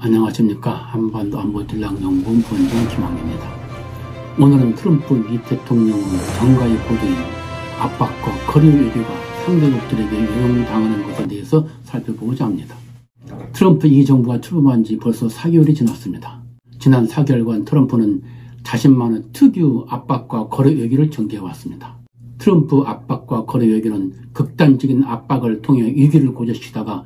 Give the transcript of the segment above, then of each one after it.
안녕하십니까. 한반도 안보전략연구원 본부장 김학입니다. 오늘은 트럼프 미 대통령의 정가의 고도인 압박과 거리 외교가 상대국들에게 이용당하는 것에 대해서 살펴보고자 합니다. 트럼프 이 정부가 출범한 지 벌써 4개월이 지났습니다. 지난 4개월간 트럼프는 자신만의 특유 압박과 거리 외교를 전개해왔습니다. 트럼프 압박과 거리 외교는 극단적인 압박을 통해 위기를 고조시키다가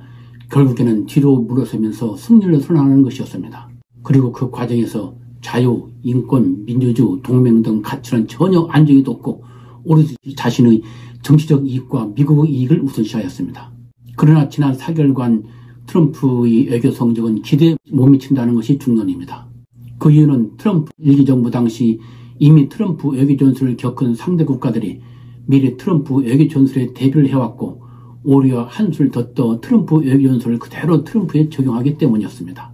결국에는 뒤로 물러서면서 승리를 선언하는 것이었습니다. 그리고 그 과정에서 자유, 인권, 민주주의, 동맹 등 가치는 전혀 안정이 없고 오로지 자신의 정치적 이익과 미국의 이익을 우선시하였습니다. 그러나 지난 4개월간 트럼프의 외교 성적은 기대에 못 미친다는 것이 중론입니다. 그 이유는 트럼프 1기 정부 당시 이미 트럼프 외교 전술을 겪은 상대 국가들이 미리 트럼프 외교 전술에 대비를 해왔고 오히려 한술 더 떠 트럼프 외교 전술을 그대로 트럼프에 적용하기 때문이었습니다.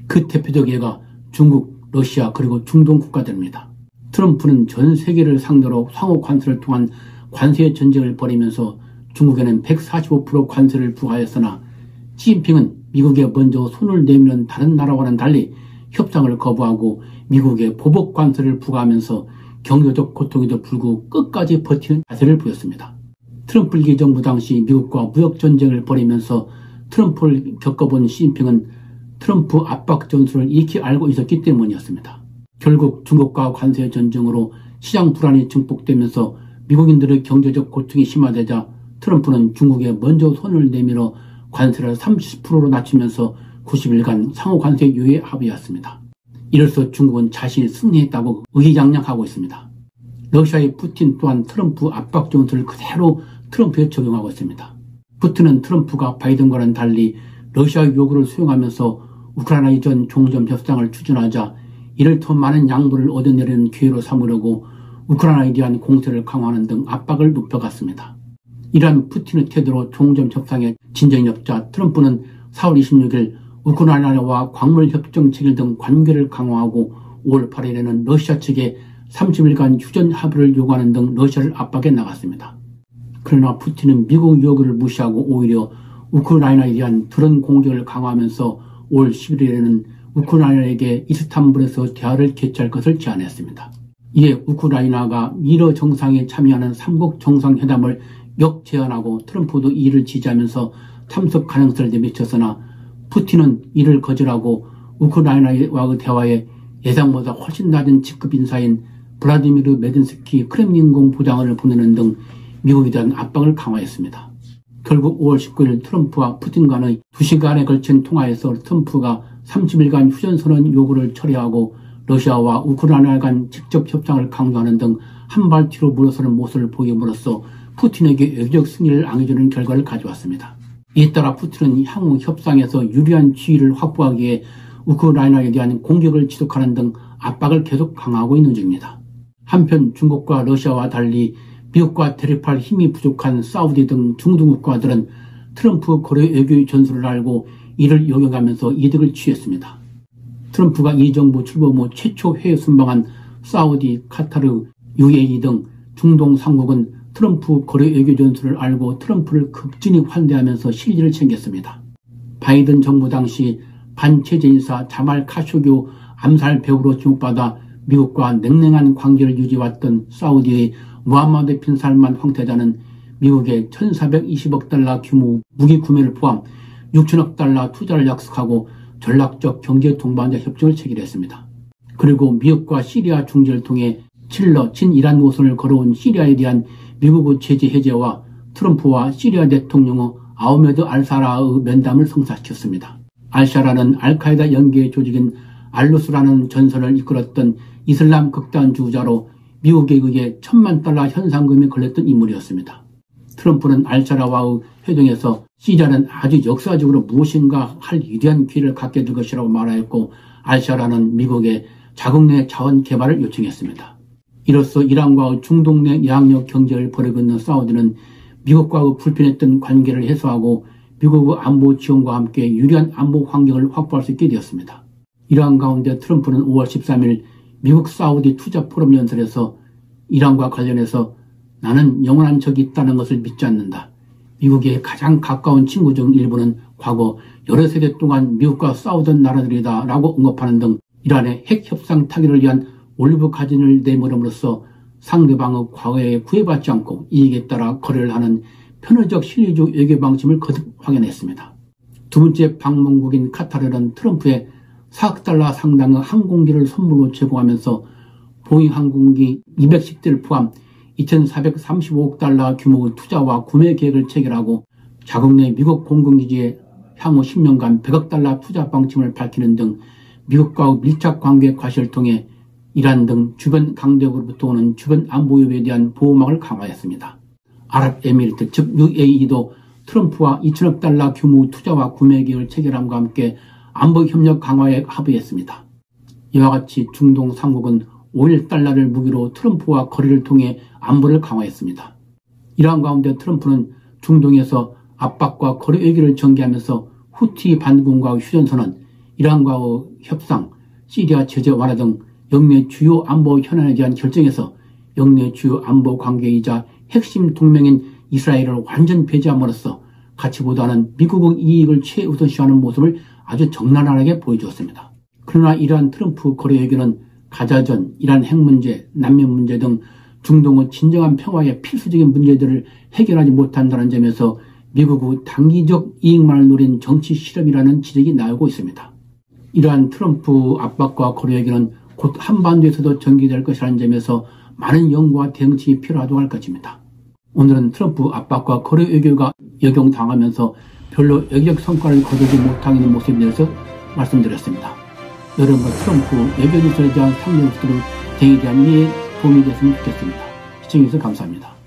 그 대표적 예가 중국, 러시아 그리고 중동 국가들입니다. 트럼프는 전 세계를 상대로 상호 관세를 통한 관세 전쟁을 벌이면서 중국에는 145% 관세를 부과했으나 시진핑은 미국에 먼저 손을 내미는 다른 나라와는 달리 협상을 거부하고 미국에 보복 관세를 부과하면서 경제적 고통에도 불구하고 끝까지 버티는 자세를 보였습니다. 트럼프 1기 정부 당시 미국과 무역 전쟁을 벌이면서 트럼프를 겪어본 시진핑은 트럼프 압박 전술을 익히 알고 있었기 때문이었습니다. 결국 중국과 관세 전쟁으로 시장 불안이 증폭되면서 미국인들의 경제적 고통이 심화되자 트럼프는 중국에 먼저 손을 내밀어 관세를 30%로 낮추면서 90일간 상호 관세 유예 합의했습니다. 이로써 중국은 자신이 승리했다고 의기양양하고 있습니다. 러시아의 푸틴 또한 트럼프 압박 전술을 그대로 트럼프에 적용하고 있습니다. 푸틴은 트럼프가 바이든과는 달리 러시아의 요구를 수용하면서 우크라이나 이전 종전 협상을 추진하자 이를 더 많은 양보를 얻어내려는 기회로 삼으려고 우크라이나에 대한 공세를 강화하는 등 압박을 높여갔습니다. 이러한 푸틴의 태도로 종전 협상에 진전이 없자 트럼프는 4월 26일 우크라이나와 광물 협정 체결 등 관계를 강화하고 5월 8일에는 러시아 측에 30일간 휴전 합의를 요구하는 등 러시아를 압박해 나갔습니다. 그러나 푸틴은 미국 요구를 무시하고 오히려 우크라이나에 대한 드론 공격을 강화하면서 5월 11일에는 우크라이나에게 이스탄불에서 대화를 개최할 것을 제안했습니다. 이에 우크라이나가 미러 정상에 참여하는 3국 정상회담을 역제안하고 트럼프도 이를 지지하면서 참석 가능성을 내비쳤으나 푸틴은 이를 거절하고 우크라이나와의 대화에 예상보다 훨씬 낮은 직급 인사인 블라디미르 메딘스키 크렘린궁 보좌관을 보내는 등 미국에 대한 압박을 강화했습니다. 결국 5월 19일 트럼프와 푸틴 간의 2시간에 걸친 통화에서 트럼프가 30일간 휴전선언 요구를 처리하고 러시아와 우크라이나 간 직접 협상을 강조하는 등 한 발 뒤로 물러서는 모습을 보임으로써 푸틴에게 외교적 승리를 안겨주는 결과를 가져왔습니다. 이에 따라 푸틴은 향후 협상에서 유리한 지위를 확보하기 위해 우크라이나에 대한 공격을 지속하는 등 압박을 계속 강화하고 있는 중입니다. 한편 중국과 러시아와 달리 미국과 대립할 힘이 부족한 사우디 등 중동 국가들은 트럼프 거래 외교의 전술을 알고 이를 요격하면서 이득을 취했습니다. 트럼프가 이 정부 출범 후 최초 해외 순방한 사우디, 카타르, UAE 등 중동 3국은 트럼프 거래 외교 전술을 알고 트럼프를 극진히 환대하면서 실리를 챙겼습니다. 바이든 정부 당시 반체제 인사 자말 카쇼기 암살 배후로 지목받아 미국과 냉랭한 관계를 유지해왔던 사우디의 무함마드 빈 살만 황태자는 미국에 1,420억 달러 규모 무기 구매를 포함 6천억 달러 투자를 약속하고 전략적 경제 동반자 협정을 체결했습니다. 그리고 미국과 시리아 중재를 통해 칠러 친이란 노선을 걸어온 시리아에 대한 미국의 제재 해제와 트럼프와 시리아 대통령의 아흐메드 알사라의 면담을 성사시켰습니다. 알사라는 알카에다 연계 조직인 알루스라는 전선을 이끌었던 이슬람 극단주의자로 미국에 의해 1,000만 달러 현상금이 걸렸던 인물이었습니다. 트럼프는 알사라와의 회동에서 시리아는 아주 역사적으로 무엇인가 할 위대한 기회를 갖게 될 것이라고 말하였고 알사라는 미국에 자국 내 자원 개발을 요청했습니다. 이로써 이란과의 중동 내 양력 경제를 벌이고 있는 사우디는 미국과의 불편했던 관계를 해소하고 미국의 안보 지원과 함께 유리한 안보 환경을 확보할 수 있게 되었습니다. 이러한 가운데 트럼프는 5월 13일 미국 사우디 투자 포럼 연설에서 이란과 관련해서 나는 영원한 적이 있다는 것을 믿지 않는다. 미국의 가장 가까운 친구 중 일부는 과거 여러 세대 동안 미국과 싸우던 나라들이다 라고 언급하는 등 이란의 핵협상 타결을 위한 올리브 가진을 내밀음으로써 상대방의 과거에 구애받지 않고 이익에 따라 거래를 하는 편의적 실리적 외교 방침을 거듭 확인했습니다. 두 번째 방문국인 카타르는 트럼프의 4억 달러 상당의 항공기를 선물로 제공하면서 보잉 항공기 210대를 포함 2,435억 달러 규모의 투자와 구매 계획을 체결하고 자국 내 미국 공군기지에 향후 10년간 100억 달러 투자 방침을 밝히는 등 미국과의 밀착 관계 과시를 통해 이란 등 주변 강대국으로부터 오는 주변 안보 위협에 대한 보호막을 강화했습니다. 아랍에미리트 즉 UAE도 트럼프와 2천억 달러 규모 투자와 구매 계획을 체결함과 함께 안보 협력 강화에 합의했습니다. 이와 같이 중동 3국은 5일 달러를 무기로 트럼프와 거래를 통해 안보를 강화했습니다. 이러한 가운데 트럼프는 중동에서 압박과 거래 외교를 전개하면서 후티 반군과의 휴전선언, 이란과의 협상, 시리아 제재 완화 등 영내 주요 안보 현안에 대한 결정에서 영내 주요 안보 관계이자 핵심 동맹인 이스라엘을 완전 배제함으로써 가치보다는 미국의 이익을 최우선시하는 모습을 아주 적나라하게 보여주었습니다. 그러나 이러한 트럼프 거래 외교는 가자전, 이란 핵 문제, 난민 문제 등 중동의 진정한 평화의 필수적인 문제들을 해결하지 못한다는 점에서 미국의 단기적 이익만을 노린 정치 실험이라는 지적이 나오고 있습니다. 이러한 트럼프 압박과 거래 외교는 곧 한반도에서도 전개될 것이라는 점에서 많은 연구와 대응책이 필요하다고 할 것입니다. 오늘은 트럼프 압박과 거래 외교가 역용당하면서 별로 외교적 성과를 거두지 못하고 있는 모습에 대해서 말씀드렸습니다. 여러분과 트럼프 외교 뉴스에 대한 상정수들은 대에 대한 이해에 도움이 됐으면 좋겠습니다. 시청해주셔서 감사합니다.